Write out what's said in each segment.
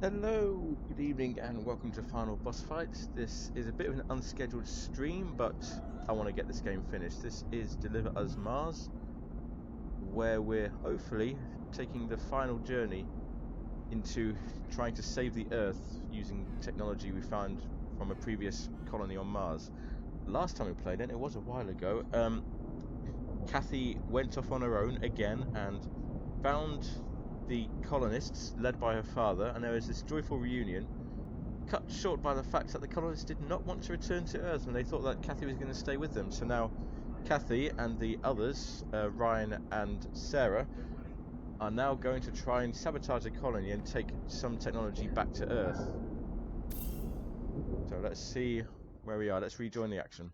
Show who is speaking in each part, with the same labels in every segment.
Speaker 1: Hello, good evening, and welcome to Final Boss Fights. This is a bit of an unscheduled stream, but I want to get this game finished. This is Deliver Us Mars, where we're hopefully taking the final journey into trying to save the Earth using technology we found from a previous colony on Mars. Last time we played it was a while ago. Kathy went off on her own again and found the colonists led by her father, and there was this joyful reunion cut short by the fact that the colonists did not want to return to Earth, and they thought that Kathy was going to stay with them. So now Kathy and the others, Ryan and Sarah, are now going to try and sabotage the colony and take some technology back to Earth. So let's see where we are. Let's rejoin the action.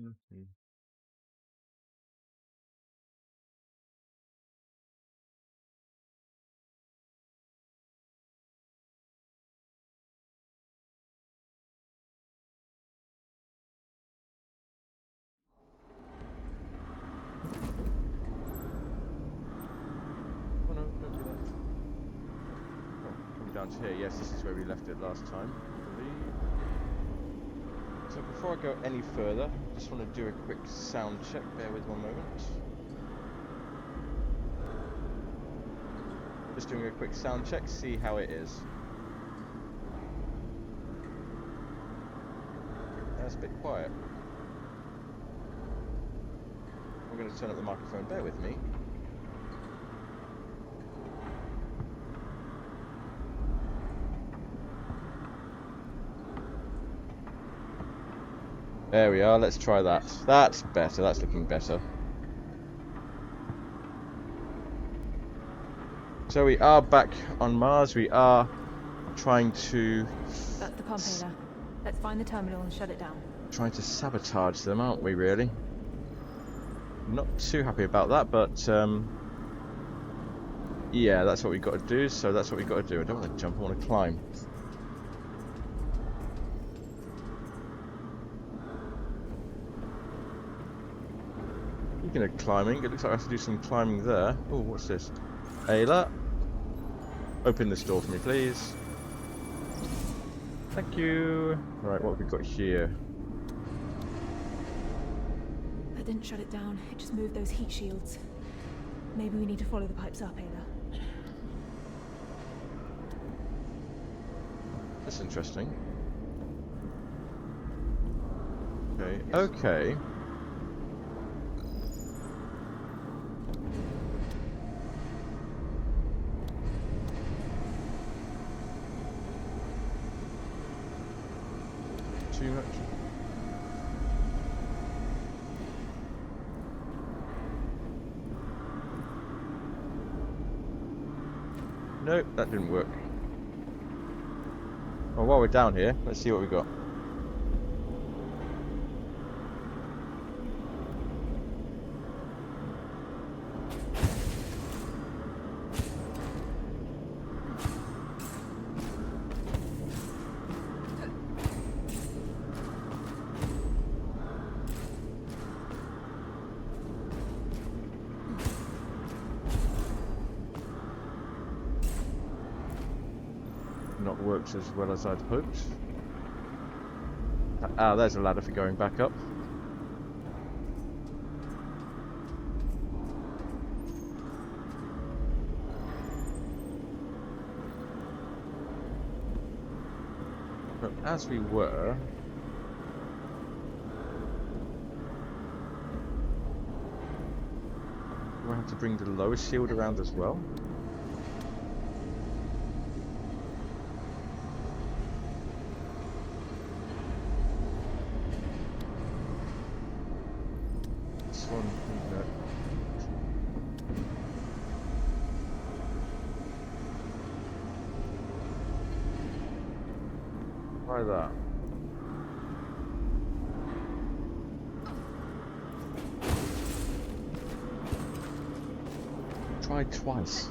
Speaker 1: Mm-hmm. Oh no, don't do that. Oh, coming down to here. Yes, this is where we left it last time, I believe. So before I go any further, I just want to do a quick sound check. Bear with 1 moment. Just doing a quick sound check, see how it is. That's a bit quiet. I'm going to turn up the microphone. Bear with me. There we are, let's try that. That's better, that's looking better. So we are back on Mars, we are trying to...
Speaker 2: That's the pump, Ayla. Let's find the terminal and shut it down.
Speaker 1: Trying to sabotage them, aren't we, really? Not too happy about that, but... yeah, that's what we've got to do, so that's what we've got to do. I don't want to jump, I want to climb. Speaking of climbing, it looks like I have to do some climbing there. Oh, what's this? Ayla, open this door for me, please. Thank you. Right, what have we got here?
Speaker 2: That didn't shut it down. It just moved those heat shields. Maybe we need to follow the pipes up, Ayla.
Speaker 1: That's interesting. Okay, okay. Too much. Nope, that didn't work. Well, while we're down here, let's see what we got. Not worked as well as I'd hoped. Ah, there's a ladder for going back up. But as we were... do I have to bring the lower shield around as well? Try that. Tried twice.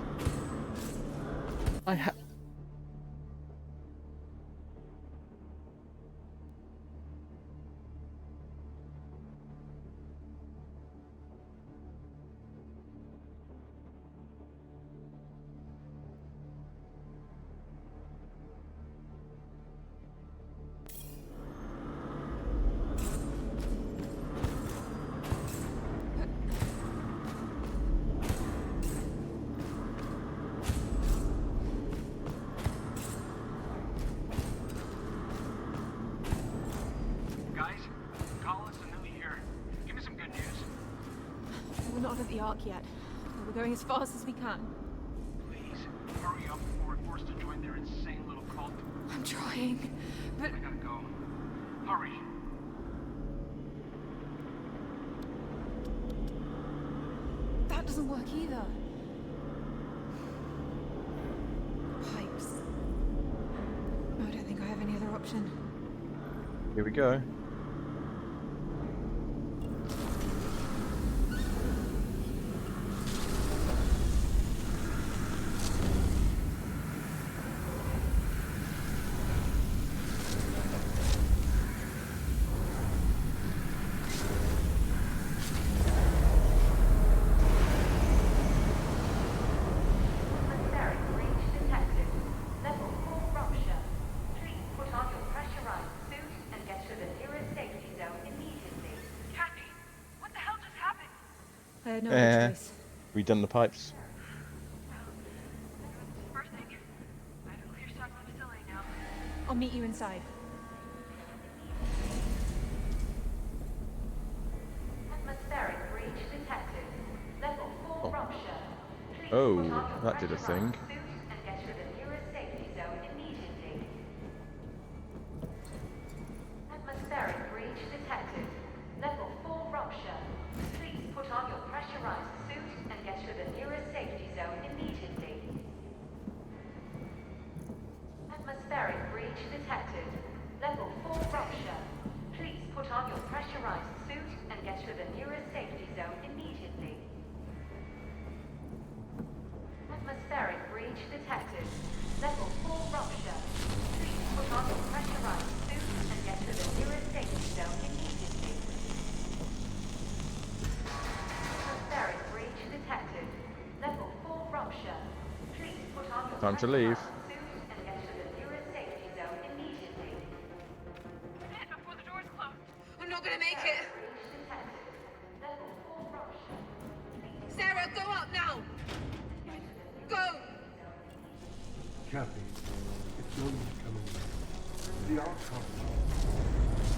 Speaker 2: isn't the ARK yet. We're going as fast as we can.
Speaker 3: Please, hurry up before we're forced to join their insane little cult.
Speaker 2: I'm trying, but...
Speaker 3: I gotta go. Hurry.
Speaker 2: that doesn't work either. Pipes. I don't think I have any other option.
Speaker 1: Here we go.
Speaker 2: I had no other choice.
Speaker 1: We done the pipes.
Speaker 4: First thing, I have a clear shot of the facility now.
Speaker 2: I'll meet you inside.
Speaker 5: Atmospheric breach detected. Level 4 rupture. Please
Speaker 1: Oh,
Speaker 5: put on your
Speaker 1: that did a thing.
Speaker 5: pressurized suit and get to the nearest safety zone immediately. Atmospheric breach detected. Level 4 rupture. Please put on your pressurized suit and get to the nearest safety zone immediately. Atmospheric breach detected. Level 4 rupture. Please put on your pressurized suit and get to the nearest safety zone immediately. Atmospheric breach detected. Level 4 rupture. Please put on your pressurized suit and get to the nearest safety zone immediately. Atmospheric breach detected. Level 4 rupture. Please put on your
Speaker 1: Time to leave.
Speaker 5: pressurized suit and get to the nearest safety zone immediately.
Speaker 4: We're dead before the doors close.
Speaker 2: I'm not gonna make it!
Speaker 5: Breach detected. Level 4 rupture.
Speaker 2: Sarah, go up now! Go!
Speaker 6: Kathy, it's no use coming in. The ARK Colony.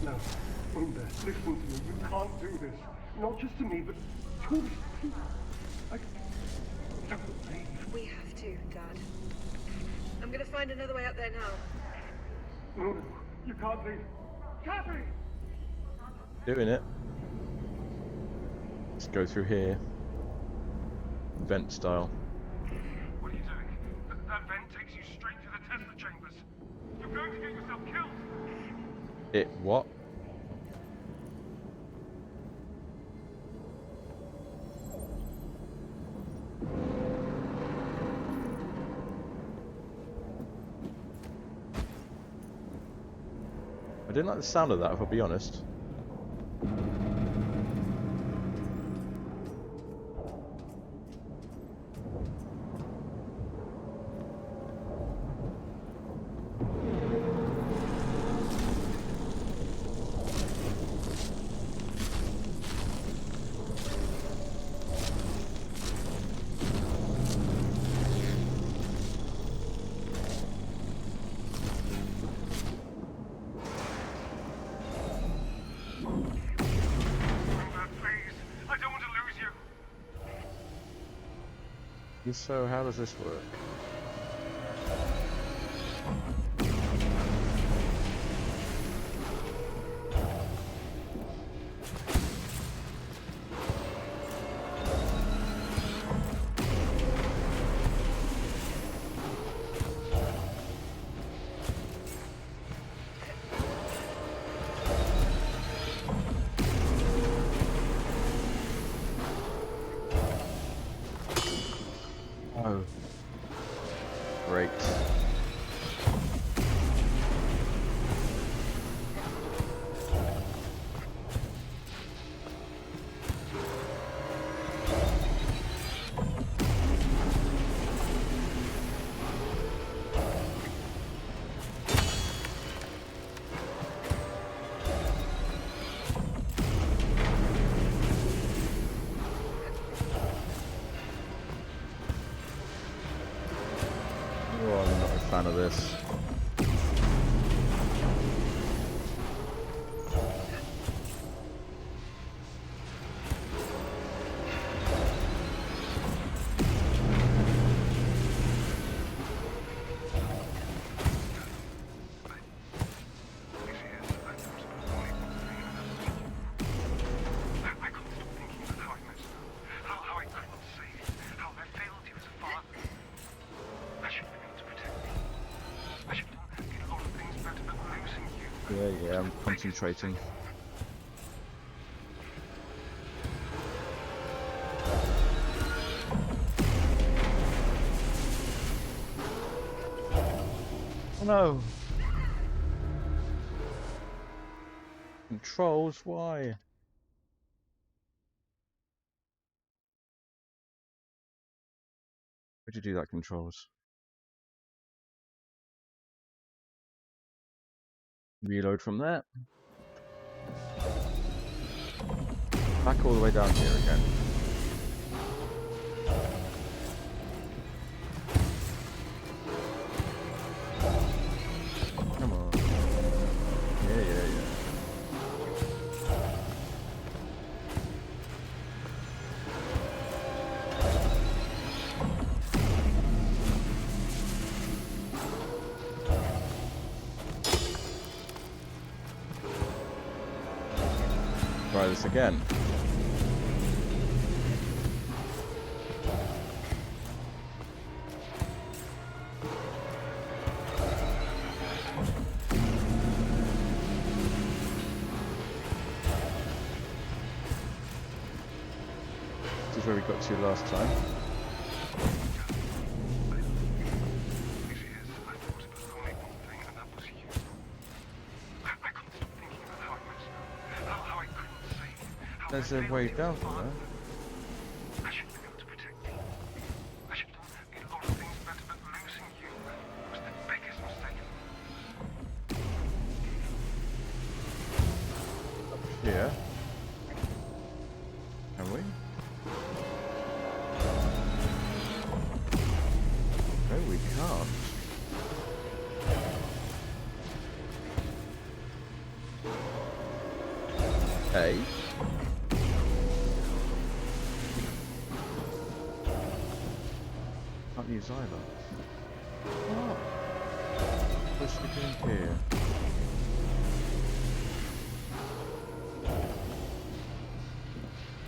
Speaker 6: No, Unda, listen to me. You can't do this. Not just to me, but to all these people. I don't leave.
Speaker 7: We have to, Dad. I'm gonna find another way up there now.
Speaker 6: No, you can't leave. Kathy!
Speaker 1: Doing it. Let's go through here. Vent style.
Speaker 3: What are you doing? That vent takes you straight to the Tesla chambers. You're going to get yourself killed.
Speaker 1: It what? I didn't like the sound of that, if I'll be honest. So how does this work? Oh. Great. Oh, nice. fan of this. Yeah, I'm concentrating. Oh no! Controls, why? Where'd you do that, controls? Reload from there. Back all the way down here again. Come on. Yeah. Try this again. This is where we got to last time. There's a way down from there.
Speaker 3: I should have been able to protect you. I should have done a lot of things better, but losing you was the biggest mistake.
Speaker 1: Up here. Can we? No, we can't. Hey. Can't use either. Oh. What's we doing here?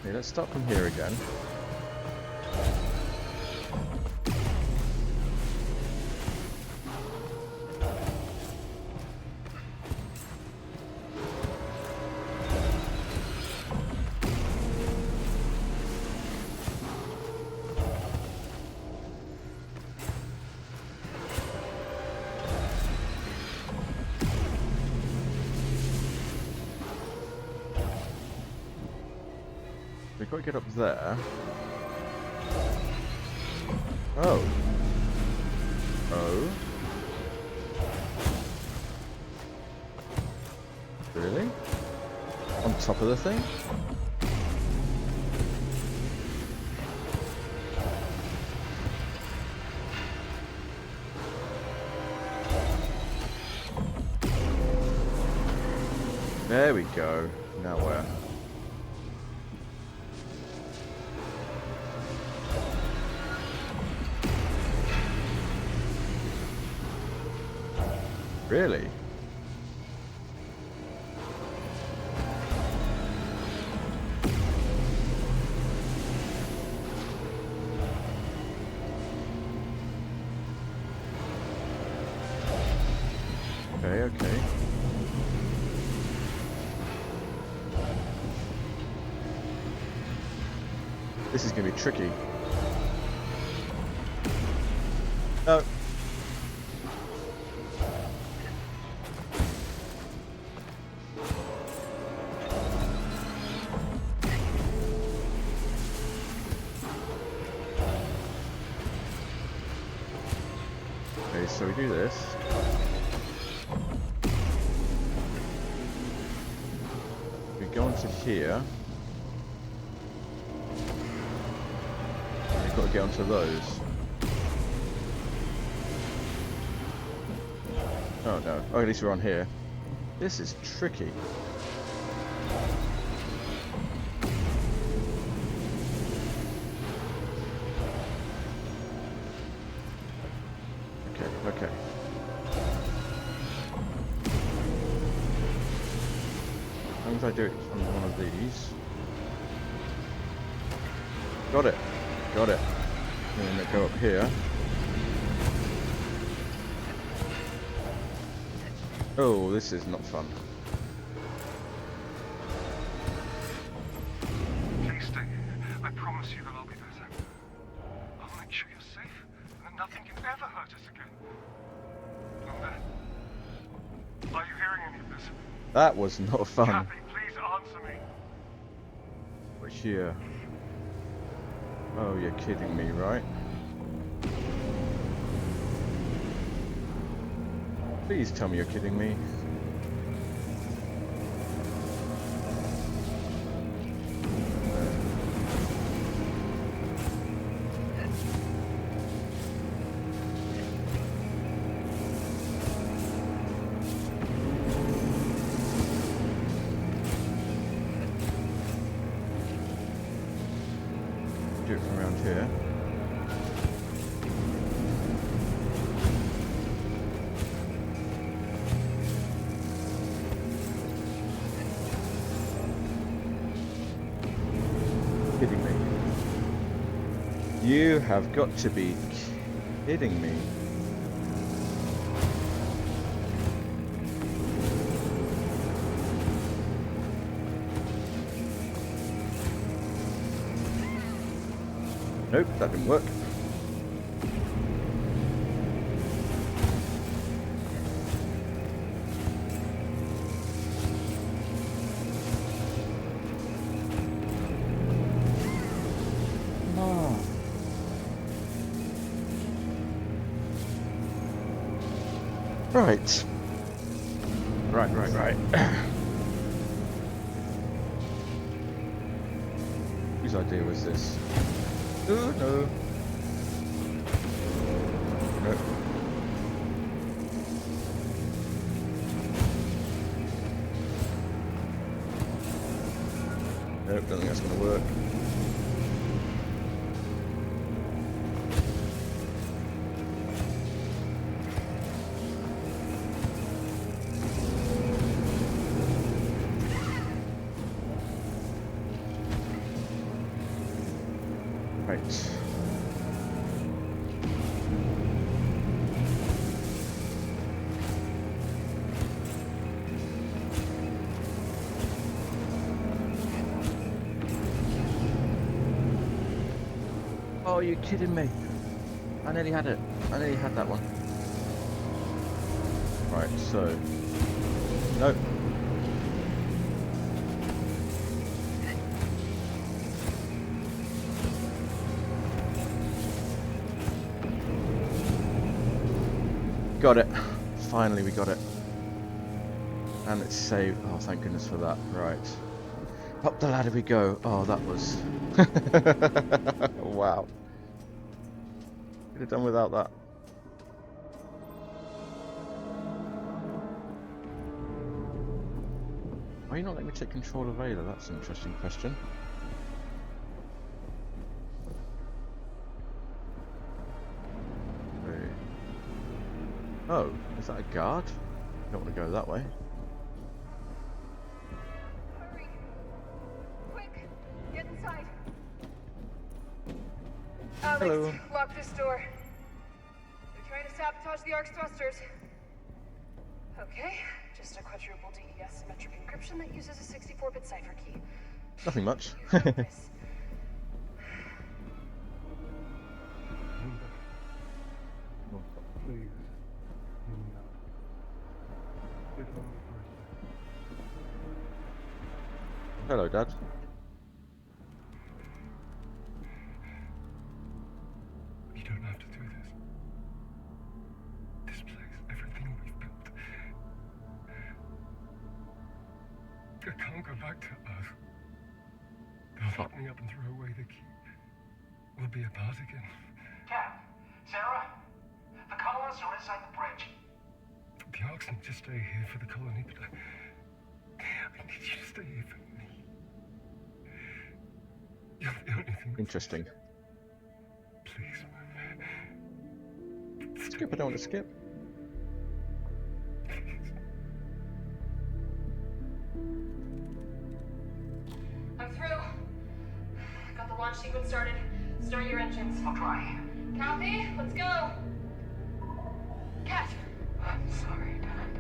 Speaker 1: Okay, let's start from here again. We've got to get up there. Oh. Oh. Really? On top of the thing? There we go. Now where? Really? Okay. This is gonna be tricky. No. Okay, so we do this. We go onto here. And we've got to get onto those. Oh no. Oh, at least we're on here. This is tricky. Okay. As long as I do it on one of these. Got it. Got it. And then go up here. Oh, this is not fun.
Speaker 3: Please stay. I promise you that I'll be better. I'll make sure you're safe and that nothing can ever hurt us again. Are you hearing any of this?
Speaker 1: That was not fun.
Speaker 3: Kathy, please answer me.
Speaker 1: We're here. Oh, you're kidding me, right? Please tell me you're kidding me. Do it from around here. Kidding me. You have got to be kidding me. Nope, that didn't work. Right. Right. Whose idea was this? Oh no. Nope. Nope, don't think that's gonna work. Right. Oh, you're kidding me. I nearly had it. I nearly had that one. Right, so. Nope. Got it. Finally we got it. And it's saved. Oh, thank goodness for that. Right. Up the ladder we go. Oh, that was... wow. Could have done without that. Why are you not letting me take control of Ayla? That's an interesting question. Oh, is that a guard? Don't want to go that way.
Speaker 7: Hurry! Quick! Get inside! Alex,
Speaker 1: Hello.
Speaker 7: lock this door. They're trying to sabotage the ARK's thrusters. Okay, just a quadruple DES symmetric encryption that uses a 64-bit cipher key.
Speaker 1: Nothing much.
Speaker 7: You got this.
Speaker 6: Please. It's only for a second.
Speaker 1: Hello, Dad.
Speaker 3: You don't have to do this. This place, everything we've built. I can't go back to Earth. They'll lock me up and throw away the key. We'll be apart again.
Speaker 8: Cap, Sarah, the colonists are inside the bridge.
Speaker 3: They'll The ARKs need to stay here for the colony, but I need you to stay here for me. You're the only thing.
Speaker 1: Interesting.
Speaker 3: Please.
Speaker 1: Skip, I don't want to skip.
Speaker 4: I'm through. Got the launch sequence started. Start your engines.
Speaker 3: I'll try.
Speaker 4: Copy. Let's go. Cat.
Speaker 3: I'm sorry, Dad.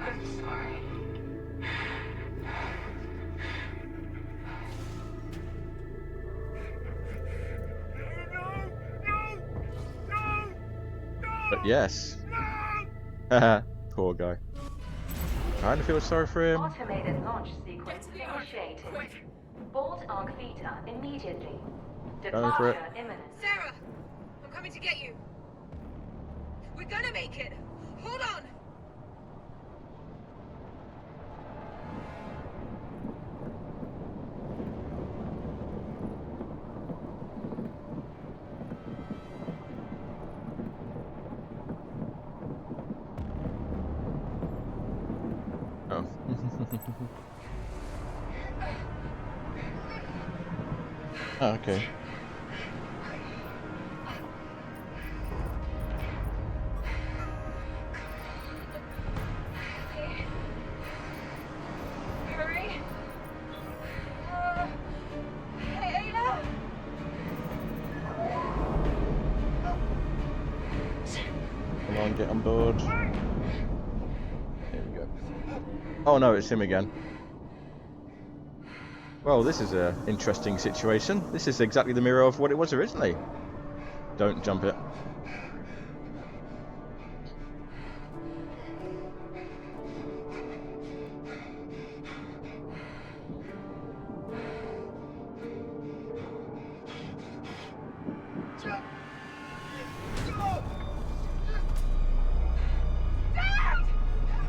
Speaker 3: I'm sorry.
Speaker 1: But yes. Haha, poor guy. Kind of feel sorry for him.
Speaker 5: Automated launch sequence initiated. Board ARK Vita immediately.
Speaker 1: Going for it.
Speaker 5: Departure imminent.
Speaker 7: Sarah! I'm coming to get you. We're gonna make it. Hold on.
Speaker 1: Oh. Oh, okay.
Speaker 4: Hurry. Hey, Ada.
Speaker 1: Come on, get on board. There we go. Oh no, it's him again. Well, this is an interesting situation. This is exactly the mirror of what it was originally. Don't jump it.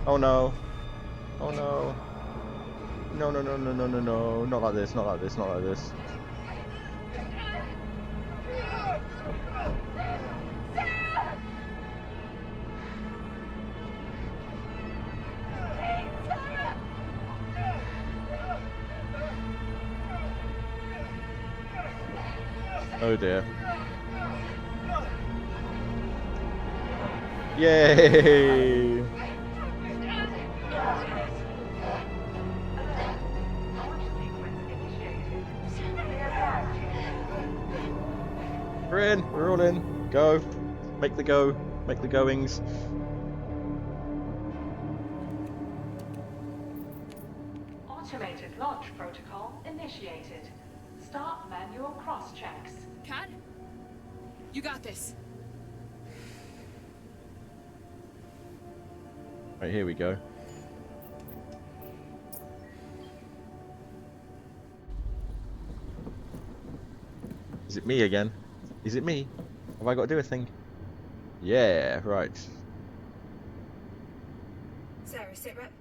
Speaker 1: Oh no. Oh no. No, no, no, no, no, no, no. Not like this, not like this, not like this. Oh dear. Yay! We're in, we're all in. Go. Make the go. Make the goings.
Speaker 5: Automated launch protocol initiated. Start manual cross-checks.
Speaker 2: Cat? You got this.
Speaker 1: Right, here we go. Is it me again? Is it me? Have I got to do a thing? Yeah, right.
Speaker 7: Sarah, sit rep.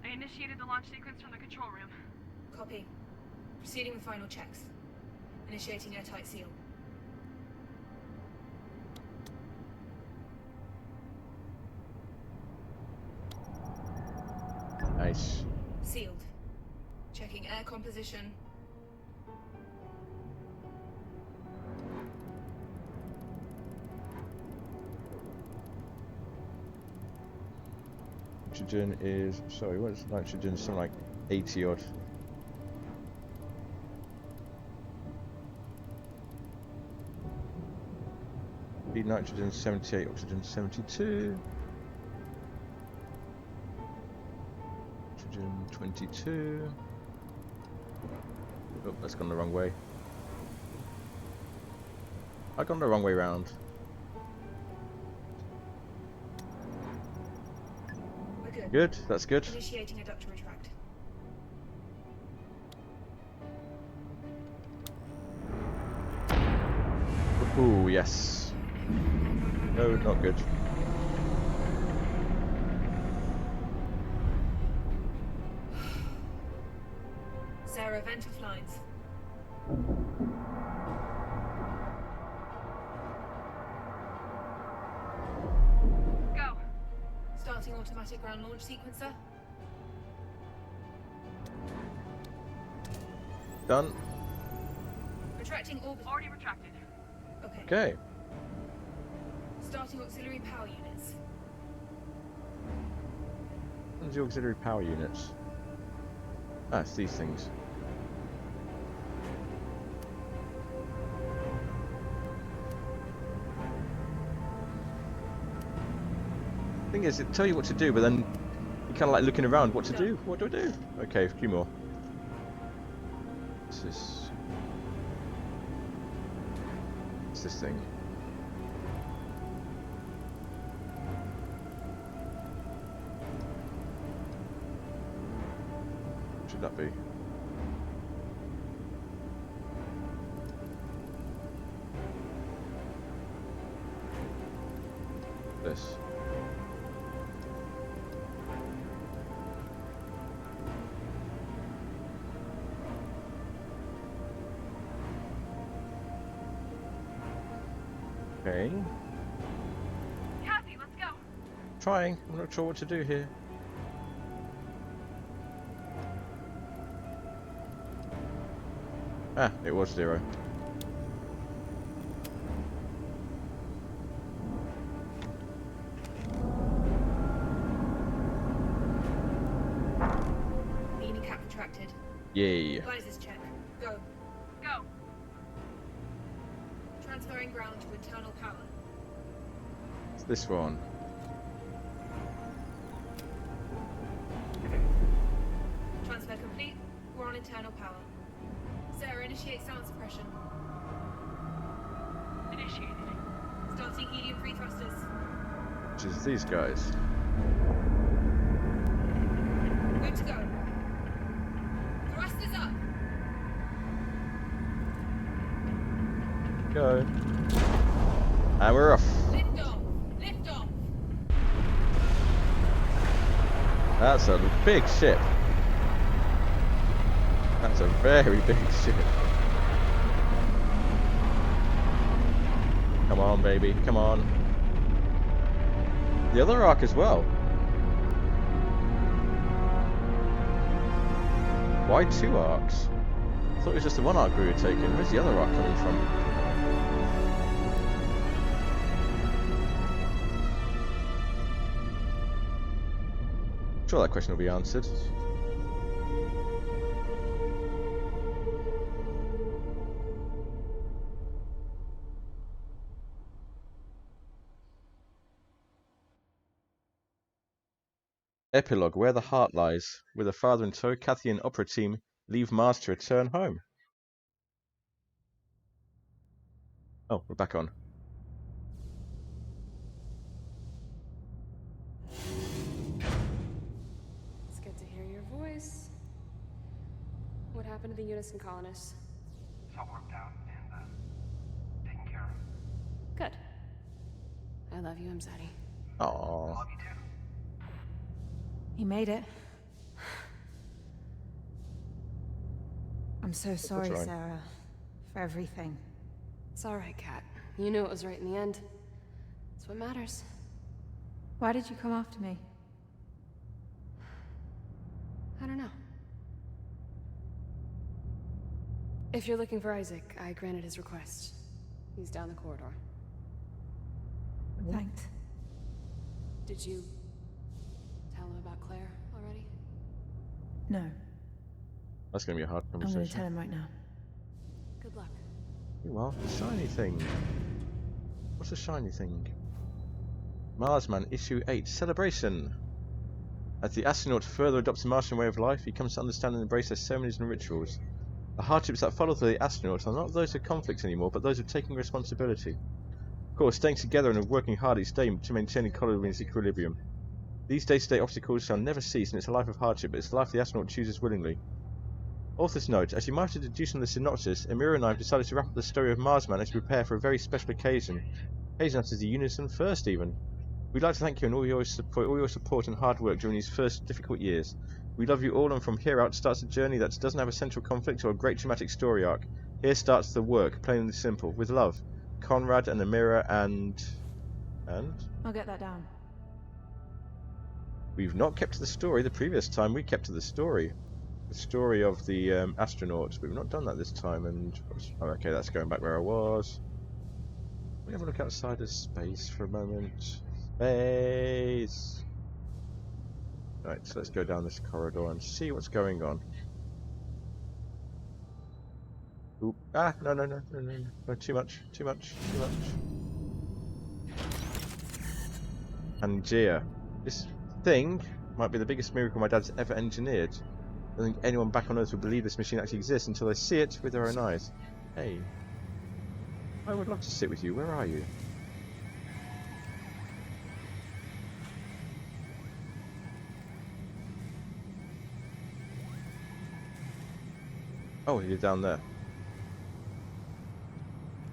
Speaker 4: I initiated the launch sequence from the control room.
Speaker 7: Copy. Proceeding with final checks. Initiating airtight seal.
Speaker 1: Nice.
Speaker 7: Sealed. Checking air composition.
Speaker 1: Nitrogen is, sorry, what's nitrogen? Something like 80 odd. Be nitrogen 78, oxygen 72. Nitrogen 22. Oh, that's gone the wrong way. I've gone the wrong way round.
Speaker 7: We're good.
Speaker 1: Good, that's good.
Speaker 7: Initiating adductor retract.
Speaker 1: Ooh, yes. No, not good.
Speaker 7: Sarah, vent of lines.
Speaker 4: Go.
Speaker 7: Starting automatic ground launch sequencer.
Speaker 1: Done.
Speaker 7: Retracting orbit.
Speaker 4: Already retracted.
Speaker 7: Okay.
Speaker 1: Okay.
Speaker 7: Starting auxiliary power units.
Speaker 1: What's the auxiliary power units? Ah, it's these things. Thing is, it tell you what to do, but then you're kind of like looking around. What to do? What do I do? Okay, a few more. What's this? What's this thing? What should that be? This. Okay.
Speaker 4: Kathy, let's go.
Speaker 1: Trying. I'm not sure what to do here. Ah, it was 0.
Speaker 7: Leaning cap retracted.
Speaker 1: Yay.
Speaker 7: Advisors check. Go.
Speaker 4: Go.
Speaker 7: Transferring ground to internal power.
Speaker 1: It's this one.
Speaker 7: Transfer complete. We're on internal power. Sarah, initiate sound suppression.
Speaker 4: Initiated.
Speaker 7: Starting helium-free thrusters.
Speaker 1: Which is these guys.
Speaker 7: Good to go. Thrusters up.
Speaker 1: Go. And we're off.
Speaker 7: Lift off. Lift off.
Speaker 1: That's a big ship. That's a very big ship. Come on, baby. Come on. The other ARK as well. Why 2 ARKs? I thought it was just the one ARK we were taking. Where's the other ARK coming from? I'm sure that question will be answered. Epilogue: Where the Heart Lies. With a father in tow, Kathy and opera team leave Mars to return home. Oh, we're back on.
Speaker 8: It's good to hear your voice. What happened to the Unison colonists?
Speaker 3: It's all worked out and taken care of.
Speaker 8: Good. I love you, Mzadi.
Speaker 1: Aww.
Speaker 3: Love you too.
Speaker 2: He made it. I'm so sorry,
Speaker 1: right.
Speaker 2: Sarah, for everything.
Speaker 8: It's alright, Kat. You knew it was right in the end. That's what matters.
Speaker 2: Why did you come after me?
Speaker 8: I don't know. If you're looking for Isaac, I granted his request. He's down the corridor.
Speaker 2: Thanks.
Speaker 8: Did you tell him about Claire already?
Speaker 2: No,
Speaker 1: That's going to be a hard
Speaker 2: I'm going to
Speaker 1: conversation.
Speaker 2: tell him right now.
Speaker 8: Good luck.
Speaker 1: Well, the shiny thing. What's the shiny thing? Marsman, Issue 8, Celebration. As the astronaut further adopts the Martian way of life, he comes to understand and embrace their ceremonies and rituals. The hardships that follow for the astronauts are not those of conflicts anymore, but those of taking responsibility. Of course, staying together and working hard each day to maintain colony's equilibrium. These day-to-day obstacles shall never cease, and it's a life of hardship, but it's a life the astronaut chooses willingly. Author's note: as you might have deduced from the synopsis, Amira and I have decided to wrap up the story of Marsman as we prepare for a very special occasion. Occasion that is the Unison first, even. We'd like to thank you and all your support and hard work during these first difficult years. We love you all, and from here out starts a journey that doesn't have a central conflict or a great dramatic story arc. Here starts the work, plain and simple, with love. Conrad and Amira and...
Speaker 2: I'll get that down.
Speaker 1: We've not kept to the story. The previous time we kept to the story. The story of the astronauts, but we've not done that this time. And oh, okay, that's going back where I was. Let me have a look outside of space for a moment. Space. Right, so let's go down this corridor and see what's going on. Oop. Ah, no, too much. Pangea. This thing might be the biggest miracle my dad's ever engineered. I don't think anyone back on Earth would believe this machine actually exists until they see it with their own eyes. Hey. I would love to sit with you. Where are you? Oh, you're down there.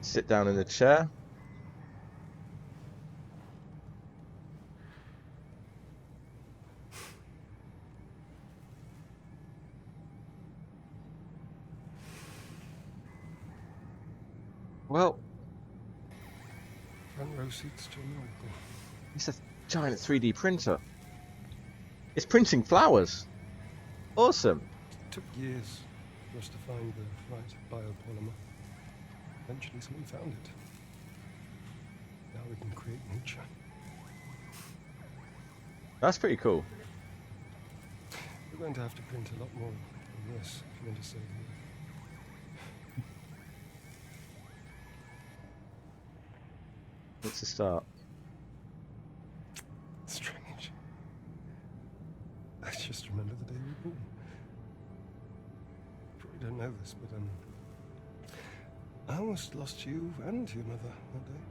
Speaker 1: Sit down in the chair. Well,
Speaker 6: Front row seats to a miracle.
Speaker 1: it's a giant 3D printer. It's printing flowers. Awesome.
Speaker 6: It took years for us to find the right biopolymer. Eventually someone found it. Now we can create nature.
Speaker 1: That's pretty cool.
Speaker 6: We're going to have to print a lot more than this if you want to save the Earth.
Speaker 1: What's the start?
Speaker 6: Strange. I just remember the day we were born. You probably don't know this, but I almost lost you and your mother that day.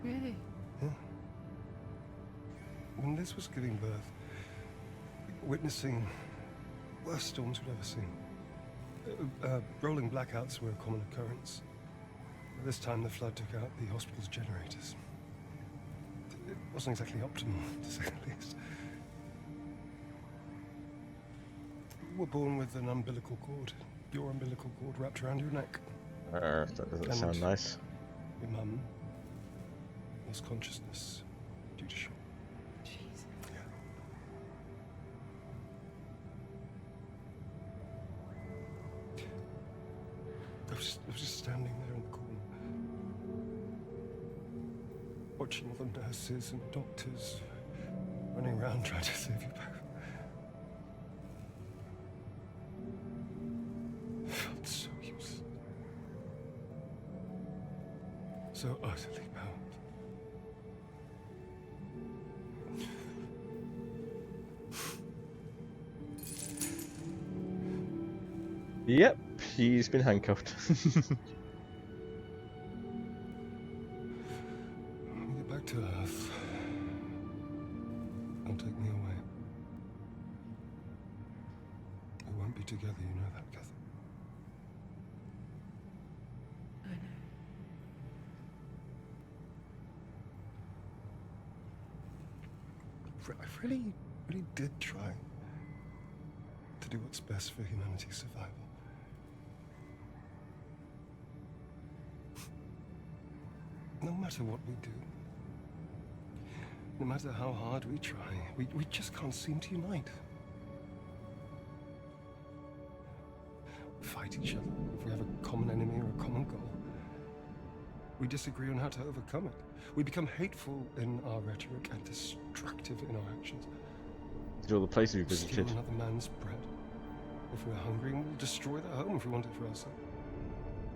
Speaker 2: Really?
Speaker 6: Yeah. When Liz was giving birth, witnessing worst storms we'd ever seen. Rolling blackouts were a common occurrence. This time the flood took out the hospital's generators. It wasn't exactly optimal, to say the least. You were born with an umbilical cord. Your umbilical cord wrapped around your neck.
Speaker 1: That doesn't sound nice.
Speaker 6: Your mum lost consciousness due to shock.
Speaker 2: Jeez.
Speaker 6: Yeah. I was just standing there in the corner, watching all the nurses and doctors running around trying to save you both. I felt so useless. So utterly bound.
Speaker 1: Yep, he's been handcuffed.
Speaker 6: When we get back to Earth, they'll take me away. We won't be together, you know that, Kathy.
Speaker 2: I know.
Speaker 6: I really did try to do what's best for humanity's survival. No matter what we do, no matter how hard we try, we just can't seem to unite. We fight each other if we have a common enemy or a common goal. We disagree on how to overcome it. We become hateful in our rhetoric and destructive in our actions.
Speaker 1: These are all the places we've
Speaker 6: Steal
Speaker 1: visited.
Speaker 6: another man's bread. If we're hungry, we'll destroy their home if we want it for ourselves.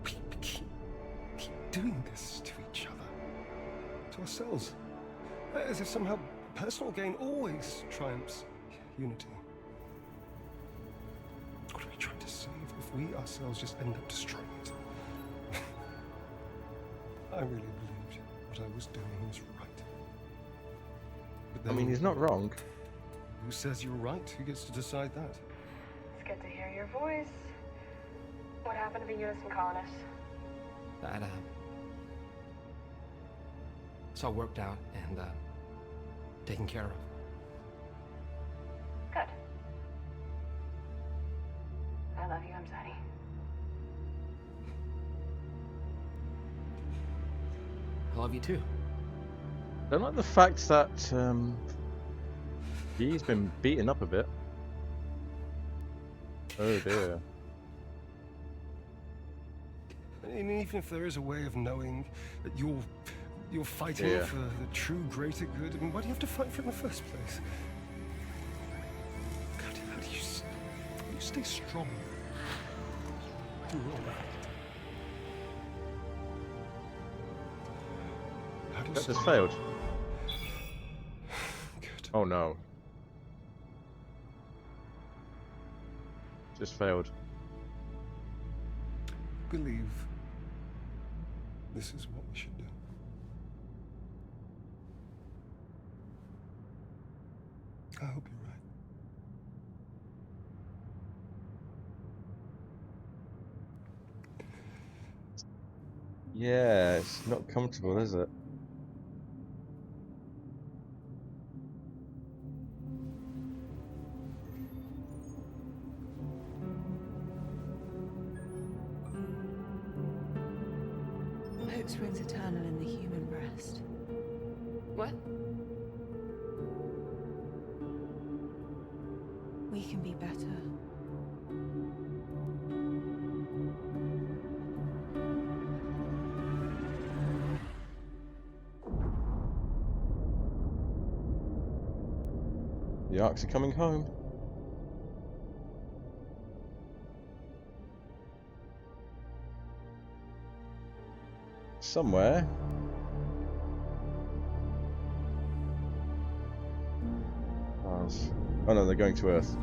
Speaker 6: We keep doing this to each other, to ourselves, as if somehow personal gain always triumphs unity. What are we trying to save if we ourselves just end up destroying it? I really believed what I was doing was right. But
Speaker 1: I
Speaker 6: then,
Speaker 1: mean, he's not wrong.
Speaker 6: who says you're right? Who gets to decide that?
Speaker 7: It's good to hear your voice. What happened to the Unison colonists?
Speaker 9: That, it's all worked out and, taken care of.
Speaker 7: Good. I love you, Amzadi.
Speaker 9: I love you too.
Speaker 1: I don't like the fact that He's been beaten up a bit. Oh dear.
Speaker 6: And even if there is a way of knowing that you're fighting
Speaker 1: Yeah.
Speaker 6: for the true greater good, I mean, why do you have to fight for it in the first place? God, how do you stay strong through all that? How do you
Speaker 1: That
Speaker 6: stay...
Speaker 1: just failed.
Speaker 6: Good.
Speaker 1: Oh no. Just failed.
Speaker 6: Believe this is what we should do. I hope you're right.
Speaker 1: Yeah, it's not comfortable, is it?
Speaker 2: Hope springs eternal in the human breast.
Speaker 8: What?
Speaker 2: We can be better.
Speaker 1: The ARKs are coming home. Somewhere. Mars. Oh no, they're going to Earth.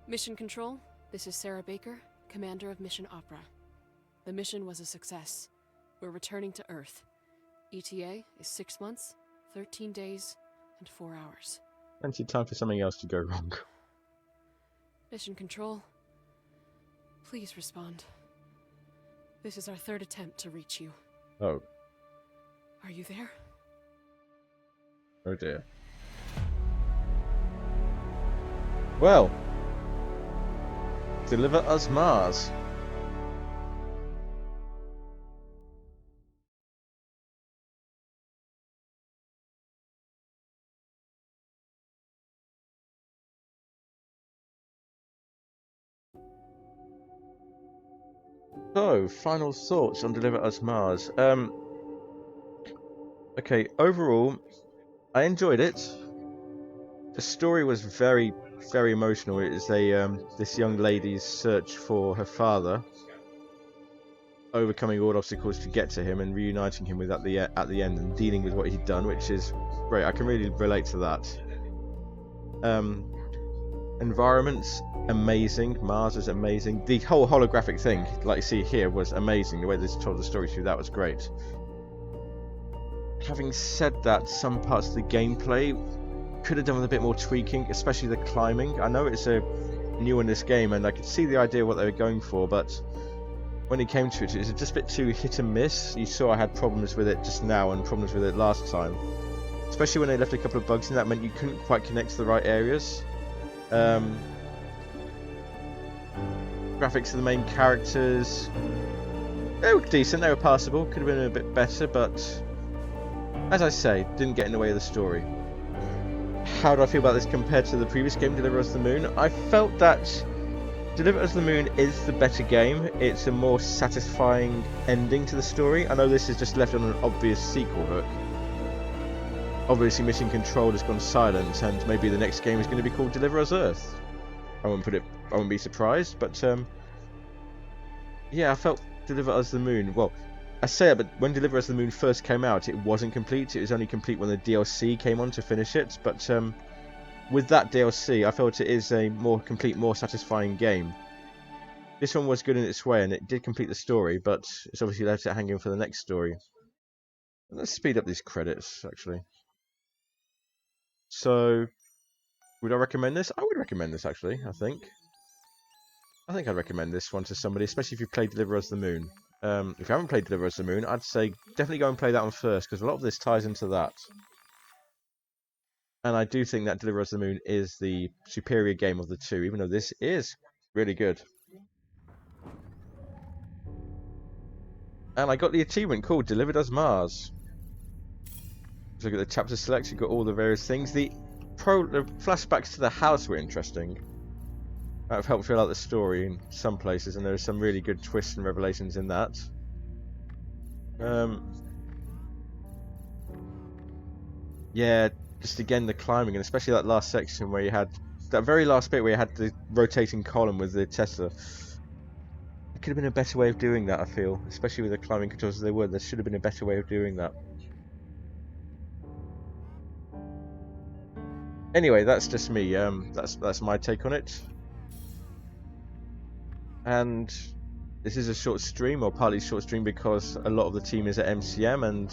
Speaker 8: Mission Control, this is Sarah Baker, Commander of Mission Opera. The mission was a success. We're returning to Earth. ETA is 6 months, 13 days, and 4 hours.
Speaker 1: Plenty of time for something else to go wrong.
Speaker 8: Mission Control, please respond. This is our 3rd attempt to reach you.
Speaker 1: Oh.
Speaker 8: Are you there?
Speaker 1: Oh dear. Well. Deliver us Mars. So, final thoughts on Deliver Us Mars. Okay, overall, I enjoyed it. The story was very, very emotional. It is this young lady's search for her father, overcoming all obstacles to get to him and reuniting him with at the end and dealing with what he'd done, which is great. I can really relate to that. Environments amazing. Mars was amazing. The whole holographic thing, like you see here, was amazing. The way they told the story through that was great. Having said that, some parts of the gameplay could have done with a bit more tweaking, especially the climbing. I know it's new in this game, and I could see the idea of what they were going for, but when it came to it, it was just a bit too hit and miss. You saw I had problems with it just now and problems with it last time, especially when they left a couple of bugs in that meant you couldn't quite connect to the right areas. Graphics of the main characters, they were decent, they were passable, could have been a bit better, but as I say, didn't get in the way of the story. How do I feel about this compared to the previous game, Deliver Us the Moon? I felt that Deliver Us the Moon is the better game. It's a more satisfying ending to the story. I know this is just left on an obvious sequel hook. Obviously Mission Control has gone silent, and maybe the next game is going to be called Deliver Us Earth. I wouldn't be surprised, but yeah, I felt Deliver Us the Moon. Well, I say it, but when Deliver Us the Moon first came out, it wasn't complete. It was only complete when the DLC came on to finish it. But with that DLC, I felt it is a more complete, more satisfying game. This one was good in its way, and it did complete the story, but it's obviously left it hanging for the next story. Let's speed up these credits, actually. So, would I recommend this? I would recommend this, actually, I think. I think I'd recommend this one to somebody, especially if you played Deliver Us the Moon. If you haven't played Deliver Us the Moon, I'd say definitely go and play that one first, because a lot of this ties into that. And I do think that Deliver Us the Moon is the superior game of the two, even though this is really good. And I got the achievement called Delivered Us Mars. So look at the chapter select, you've got all the various things. The flashbacks to the house were interesting. That have helped fill out the story in some places, and there are some really good twists and revelations in that. Yeah, just again the climbing, and especially that last section where you had that very last bit where you had the rotating column with the Tesla. There could have been a better way of doing that, I feel, especially with the climbing controls as they were. There should have been a better way of doing that. Anyway, that's just me. That's my take on it. And this is a short stream, or partly short stream, because a lot of the team is at MCM, and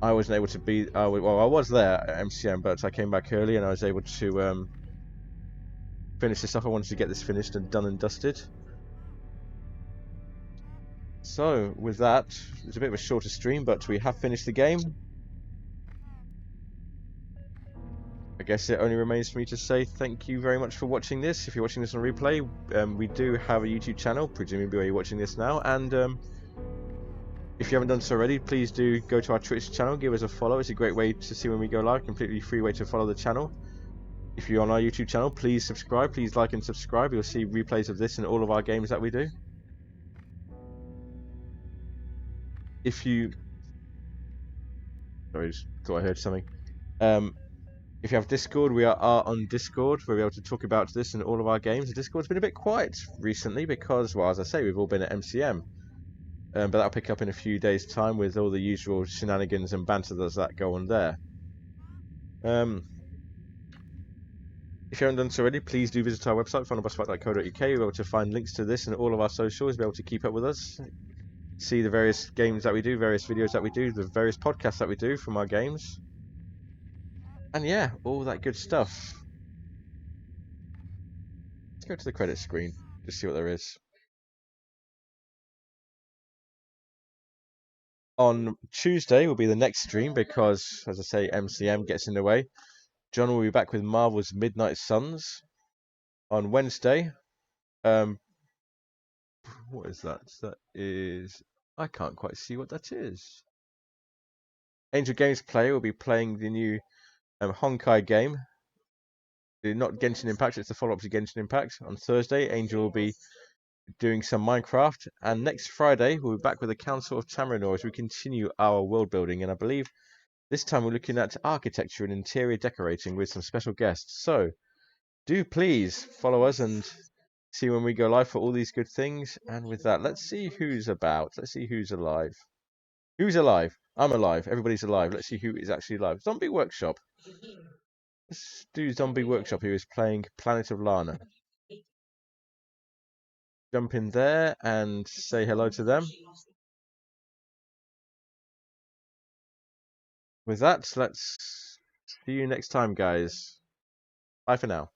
Speaker 1: I wasn't able to be. Well, I was there at MCM, but I came back early, and I was able to finish this off. I wanted to get this finished and done and dusted. So, with that, it's a bit of a shorter stream, but we have finished the game. I guess it only remains for me to say thank you very much for watching this. If you're watching this on replay, we do have a YouTube channel, presumably where you're watching this now, and if you haven't done so already, please do go to our Twitch channel, give us a follow. It's a great way to see when we go live, completely free way to follow the channel. If you're on our YouTube channel, please subscribe, please like and subscribe. You'll see replays of this and all of our games that we do. If you... Sorry, I just thought I heard something. If you have Discord, we are on Discord. We'll be able to talk about this and all of our games. The Discord's been a bit quiet recently because, well, as I say, we've all been at MCM. But that'll pick up in a few days' time with all the usual shenanigans and banter that go on there. If you haven't done so already, please do visit our website, finalbossfight.co.uk. You'll be able to find links to this and all of our socials, be able to keep up with us, see the various games that we do, various videos that we do, the various podcasts that we do from our games. And yeah, all that good stuff. Let's go to the credits screen, just see what there is. On Tuesday will be the next stream because, as I say, MCM gets in the way. John will be back with Marvel's Midnight Suns. On Wednesday, what is that? That is... I can't quite see what that is. Angel Games Player will be playing the new Honkai game. Not Genshin Impact, it's the follow-up to Genshin Impact. On Thursday, Angel will be doing some Minecraft. And next Friday, we'll be back with the Council of Tamriel as we continue our world building. And I believe this time we're looking at architecture and interior decorating with some special guests. So, do please follow us and see when we go live for all these good things. And with that, let's see who's about. Let's see who's alive. Who's alive? I'm alive. Everybody's alive. Let's see who is actually alive. Zombie Workshop. Let's do Zombie Workshop, who is playing Planet of Lana. Jump in there and say hello to them. With that, let's see you next time, guys. Bye for now.